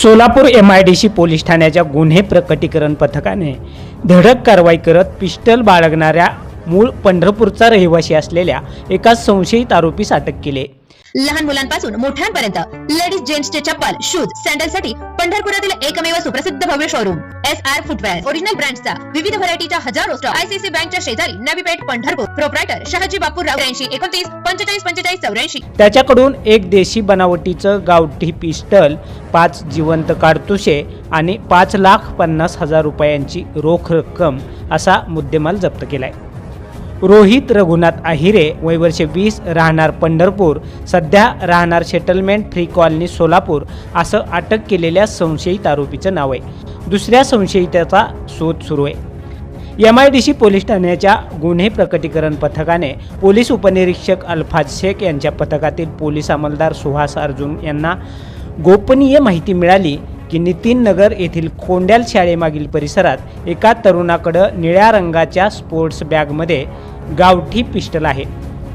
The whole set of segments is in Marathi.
सोलापूर MIDC पोलीस ठाण्याच्या गुन्हे प्रकटीकरण पथकाने धडक कारवाई करत पिस्टल बाळगणाऱ्या मूळ पंढरपूरचा रहिवासी असलेल्या एका संशयित आरोपीस अटक केली। लहान मुलांपासून मोठ्यांपर्यंत लेडीज जेंट्सचे चप्पल शूज सॅन्डलसाठी पंढरपुरातील एकमेव सुप्रसिद्ध भव्य शोरूम SR फुटवेअर ओरिजिनल ब्रँड्सचा विविध व्हरायटीच्या हजारो स्टॉक ICC बँकच्या शेजारी नवी पेठ पंढरपूर। प्रोप्रायटर शहाजी बापूराव 83 29 45 45 84। त्याच्याकडून एक देशी बनावटीचं गावठी पिस्टल, 5 जिवंत काडतुसे आणि 5,50,000 रुपयांची रोख रक्कम असा मुद्देमाल जप्त केलाय। रोहित रघुनाथ आहिरे, वय वर्ष 20, राहणार पंढरपूर, सध्या राहणार सेटलमेंट फ्री कॉलनी सोलापूर असं अटक केलेल्या संशयित आरोपीचं नाव आहे। दुसऱ्या संशयिताचा शोध सुरू आहे। MIDC पोलीस ठाण्याच्या गुन्हे प्रकटीकरण पथकाने पोलीस उपनिरीक्षक अल्फाज शेख यांच्या पथकातील पोलीस अंमलदार सुहास अर्जुन यांना गोपनीय माहिती मिळाली की नितीन नगर येथील कोंड्याल शाळेमागील परिसरात एका तरुणाकडे निळ्या रंगाच्या स्पोर्ट्स बॅगमध्ये गावठी पिस्टल आहे।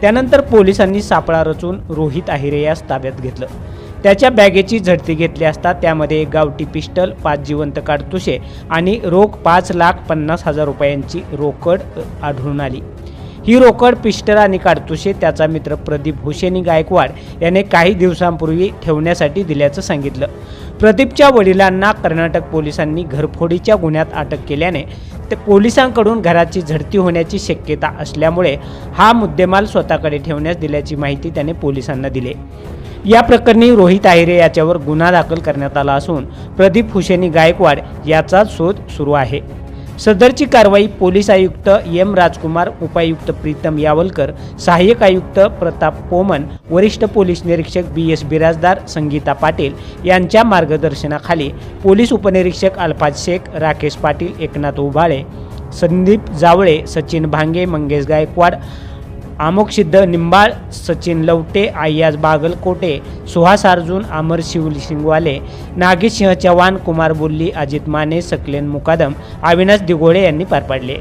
त्यानंतर पोलिसांनी सापळा रचून रोहित आहिरे यास ताब्यात घेतलं। त्याच्या बॅगेची झडती घेतली असता त्यामध्ये एक गावठी पिस्टल, 5 जिवंत काडतुसे आणि रोख 5,50,000 रुपयांची रोकड आढळून आली। ही रोकड, पिस्टल आणि काडतुसे त्याचा मित्र प्रदीप हुसेनी गायकवाड याने काही दिवसांपूर्वी ठेवण्यासाठी दिल्याचं सांगितलं। प्रदीपच्या वडिलांना कर्नाटक पोलिसांनी घरफोडीच्या गुन्ह्यात अटक केल्याने ते पोलिसांकडून घराची झडती होण्याची शक्यता असल्यामुळे हा मुद्देमाल स्वतःकडे ठेवण्यास दिल्याची माहिती त्याने पोलिसांना दिली। या प्रकरणी रोहित आहिरे याच्यावर गुन्हा दाखल करण्यात आला असून प्रदीप हुसेनी गायकवाड याचा शोध सुरू आहे। सदरची कारवाई पोलीस आयुक्त M राजकुमार, उपायुक्त प्रीतम यावलकर, सहाय्यक आयुक्त प्रताप पोमन, वरिष्ठ पोलीस निरीक्षक BS बिराजदार, संगीता पाटील यांच्या मार्गदर्शनाखाली पोलीस उपनिरीक्षक अल्फाज शेख, राकेश पाटील, एकनाथ उभाळे, संदीप जावळे, सचिन भांगे, मंगेश गायकवाड, आमोक सिद्ध निंबाळ, सचिन लवटे, आयाज बागलकोटे, सुहास अर्जुन, अमर शिवसिंगवाले, नागेश सिंह चव्हाण, कुमार बुल्ली, अजित माने, सकलेन मुकादम, अविनाश दिघोळे यांनी पार पाडले।